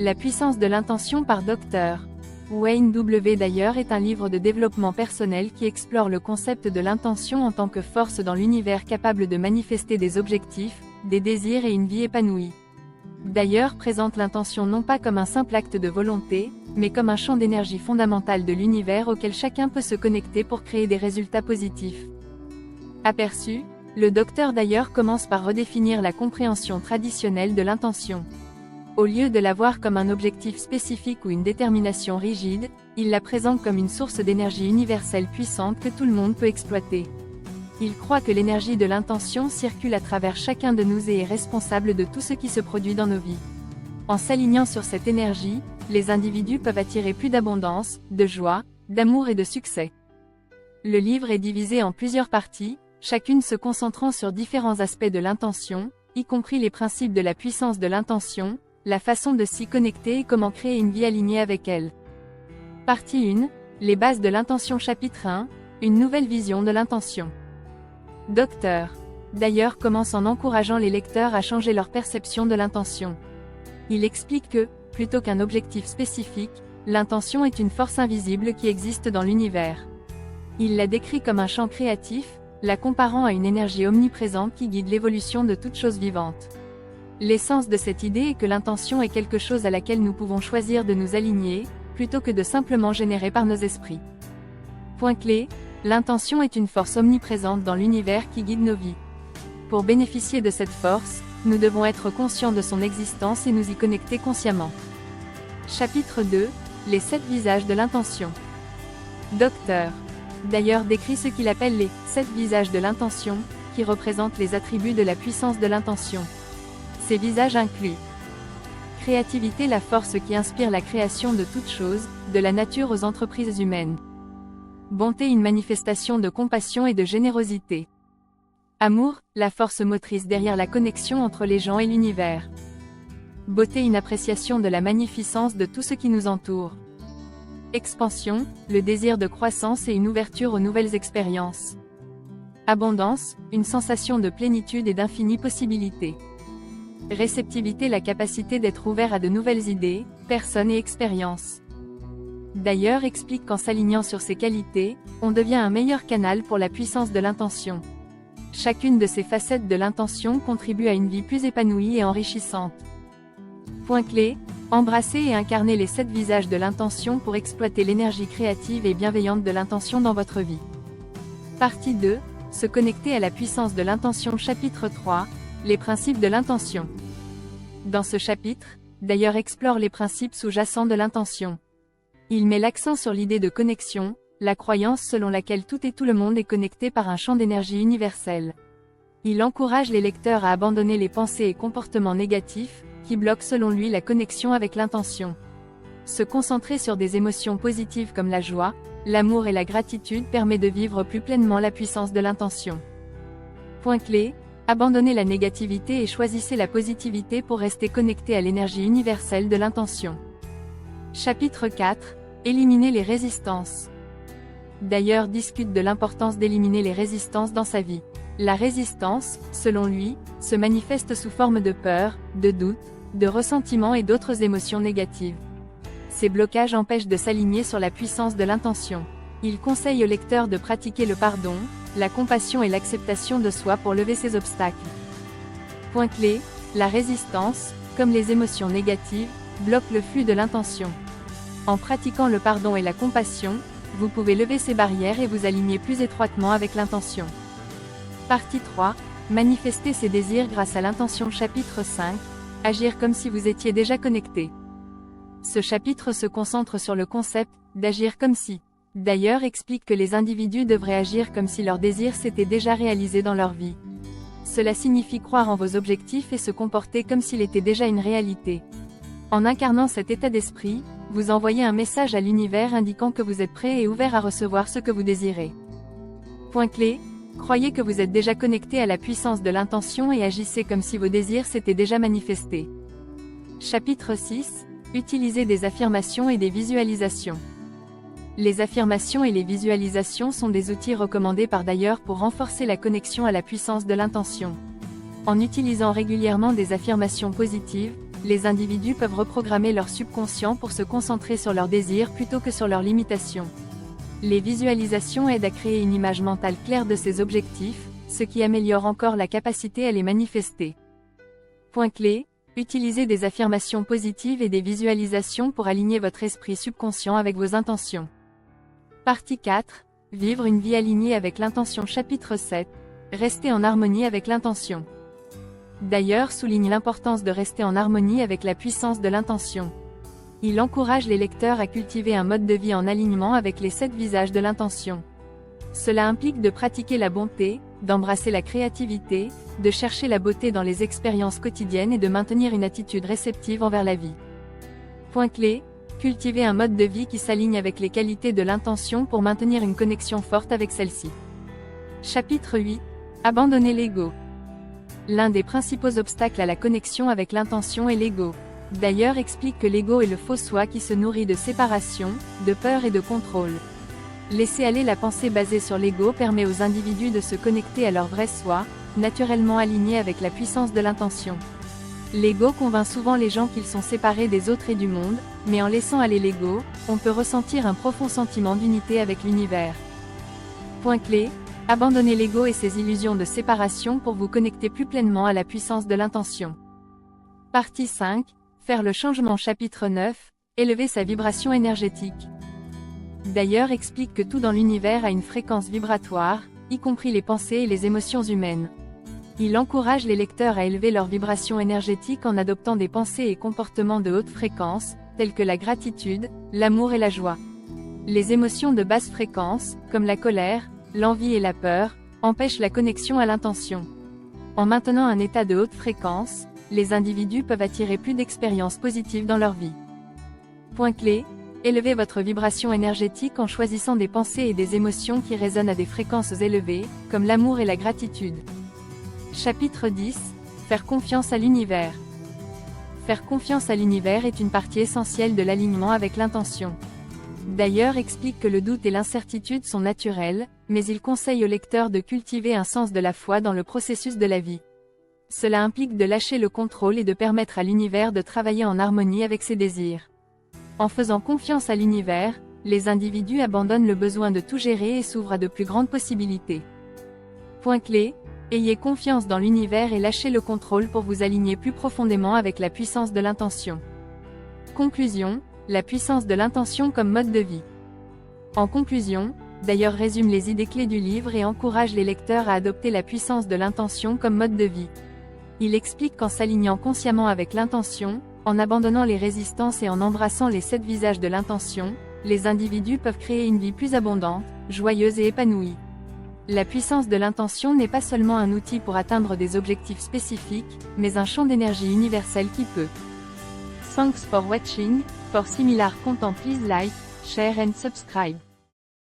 La puissance de l'intention par Dr. Wayne W. Dyer est un livre de développement personnel qui explore le concept de l'intention en tant que force dans l'univers capable de manifester des objectifs, des désirs et une vie épanouie. Dyer présente l'intention non pas comme un simple acte de volonté, mais comme un champ d'énergie fondamental de l'univers auquel chacun peut se connecter pour créer des résultats positifs. Aperçu, le Dr Dyer commence par redéfinir la compréhension traditionnelle de l'intention. Au lieu de la voir comme un objectif spécifique ou une détermination rigide, il la présente comme une source d'énergie universelle puissante que tout le monde peut exploiter. Il croit que l'énergie de l'intention circule à travers chacun de nous et est responsable de tout ce qui se produit dans nos vies. En s'alignant sur cette énergie, les individus peuvent attirer plus d'abondance, de joie, d'amour et de succès. Le livre est divisé en plusieurs parties, chacune se concentrant sur différents aspects de l'intention, y compris les principes de la puissance de l'intention, la façon de s'y connecter et comment créer une vie alignée avec elle. Partie 1, les bases de l'intention. Chapitre 1, une nouvelle vision de l'intention. Dr. Dyer commence en encourageant les lecteurs à changer leur perception de l'intention. Il explique que, plutôt qu'un objectif spécifique, l'intention est une force invisible qui existe dans l'univers. Il la décrit comme un champ créatif, la comparant à une énergie omniprésente qui guide l'évolution de toute chose vivante. L'essence de cette idée est que l'intention est quelque chose à laquelle nous pouvons choisir de nous aligner, plutôt que de simplement générer par nos esprits. Point clé, l'intention est une force omniprésente dans l'univers qui guide nos vies. Pour bénéficier de cette force, nous devons être conscients de son existence et nous y connecter consciemment. Chapitre 2, les 7 visages de l'intention. Dr. Dyer décrit ce qu'il appelle les 7 visages de l'intention, qui représentent les attributs de la puissance de l'intention. Ces visages incluent créativité, la force qui inspire la création de toutes choses, de la nature aux entreprises humaines. Bonté, une manifestation de compassion et de générosité. Amour, la force motrice derrière la connexion entre les gens et l'univers. Beauté, une appréciation de la magnificence de tout ce qui nous entoure. Expansion, le désir de croissance et une ouverture aux nouvelles expériences. Abondance, une sensation de plénitude et d'infinies possibilités. Réceptivité, la capacité d'être ouvert à de nouvelles idées, personnes et expériences. Dyer explique qu'en s'alignant sur ces qualités, on devient un meilleur canal pour la puissance de l'intention. Chacune de ces facettes de l'intention contribue à une vie plus épanouie et enrichissante. Point clé, embrasser et incarner les 7 visages de l'intention pour exploiter l'énergie créative et bienveillante de l'intention dans votre vie. Partie 2, se connecter à la puissance de l'intention. Chapitre 3, les principes de l'intention. Dans ce chapitre, Dyer explore les principes sous-jacents de l'intention. Il met l'accent sur l'idée de connexion, la croyance selon laquelle tout et tout le monde est connecté par un champ d'énergie universel. Il encourage les lecteurs à abandonner les pensées et comportements négatifs, qui bloquent selon lui la connexion avec l'intention. Se concentrer sur des émotions positives comme la joie, l'amour et la gratitude permet de vivre plus pleinement la puissance de l'intention. Point clé, abandonnez la négativité et choisissez la positivité pour rester connecté à l'énergie universelle de l'intention. Chapitre 4, éliminer les résistances. Dyer discute de l'importance d'éliminer les résistances dans sa vie. La résistance, selon lui, se manifeste sous forme de peur, de doute, de ressentiment et d'autres émotions négatives. Ces blocages empêchent de s'aligner sur la puissance de l'intention. Il conseille au lecteur de pratiquer le pardon, la compassion et l'acceptation de soi pour lever ces obstacles. Point clé, la résistance, comme les émotions négatives, bloque le flux de l'intention. En pratiquant le pardon et la compassion, vous pouvez lever ces barrières et vous aligner plus étroitement avec l'intention. Partie 3, manifester ses désirs grâce à l'intention. Chapitre 5, agir comme si vous étiez déjà connecté. Ce chapitre se concentre sur le concept d'agir comme si. Dyer explique que les individus devraient agir comme si leurs désirs s'étaient déjà réalisés dans leur vie. Cela signifie croire en vos objectifs et se comporter comme s'il était déjà une réalité. En incarnant cet état d'esprit, vous envoyez un message à l'univers indiquant que vous êtes prêt et ouvert à recevoir ce que vous désirez. Point clé, croyez que vous êtes déjà connecté à la puissance de l'intention et agissez comme si vos désirs s'étaient déjà manifestés. Chapitre 6, utilisez des affirmations et des visualisations. Les affirmations et les visualisations sont des outils recommandés par Dyer pour renforcer la connexion à la puissance de l'intention. En utilisant régulièrement des affirmations positives, les individus peuvent reprogrammer leur subconscient pour se concentrer sur leurs désirs plutôt que sur leurs limitations. Les visualisations aident à créer une image mentale claire de ces objectifs, ce qui améliore encore la capacité à les manifester. Point clé, utilisez des affirmations positives et des visualisations pour aligner votre esprit subconscient avec vos intentions. Partie 4. Vivre une vie alignée avec l'intention. Chapitre 7. Rester en harmonie avec l'intention. D'ailleurs souligne l'importance de rester en harmonie avec la puissance de l'intention. Il encourage les lecteurs à cultiver un mode de vie en alignement avec les 7 visages de l'intention. Cela implique de pratiquer la bonté, d'embrasser la créativité, de chercher la beauté dans les expériences quotidiennes et de maintenir une attitude réceptive envers la vie. Point clé, cultiver un mode de vie qui s'aligne avec les qualités de l'intention pour maintenir une connexion forte avec celle-ci. Chapitre 8. Abandonner l'ego. L'un des principaux obstacles à la connexion avec l'intention est l'ego. D'ailleurs explique que l'ego est le faux soi qui se nourrit de séparation, de peur et de contrôle. Laisser aller la pensée basée sur l'ego permet aux individus de se connecter à leur vrai soi, naturellement aligné avec la puissance de l'intention. L'ego convainc souvent les gens qu'ils sont séparés des autres et du monde, mais en laissant aller l'ego, on peut ressentir un profond sentiment d'unité avec l'univers. Point clé, abandonnez l'ego et ses illusions de séparation pour vous connecter plus pleinement à la puissance de l'intention. Partie 5. Faire le changement. Chapitre 9. Élever sa vibration énergétique. D'ailleurs explique que tout dans l'univers a une fréquence vibratoire, y compris les pensées et les émotions humaines. Il encourage les lecteurs à élever leur vibration énergétique en adoptant des pensées et comportements de haute fréquence, tels que la gratitude, l'amour et la joie. Les émotions de basse fréquence, comme la colère, l'envie et la peur, empêchent la connexion à l'intention. En maintenant un état de haute fréquence, les individus peuvent attirer plus d'expériences positives dans leur vie. Point clé, élevez votre vibration énergétique en choisissant des pensées et des émotions qui résonnent à des fréquences élevées, comme l'amour et la gratitude. Chapitre 10. Faire confiance à l'univers. Faire confiance à l'univers est une partie essentielle de l'alignement avec l'intention. D'ailleurs explique que le doute et l'incertitude sont naturels, mais il conseille au lecteur de cultiver un sens de la foi dans le processus de la vie. Cela implique de lâcher le contrôle et de permettre à l'univers de travailler en harmonie avec ses désirs. En faisant confiance à l'univers, les individus abandonnent le besoin de tout gérer et s'ouvrent à de plus grandes possibilités. Point clé, ayez confiance dans l'univers et lâchez le contrôle pour vous aligner plus profondément avec la puissance de l'intention. Conclusion, la puissance de l'intention comme mode de vie. En conclusion, d'ailleurs résume les idées clés du livre et encourage les lecteurs à adopter la puissance de l'intention comme mode de vie. Il explique qu'en s'alignant consciemment avec l'intention, en abandonnant les résistances et en embrassant les 7 visages de l'intention, les individus peuvent créer une vie plus abondante, joyeuse et épanouie. La puissance de l'intention n'est pas seulement un outil pour atteindre des objectifs spécifiques, mais un champ d'énergie universel qui peut. Thanks for watching. For similar content please like, share and subscribe.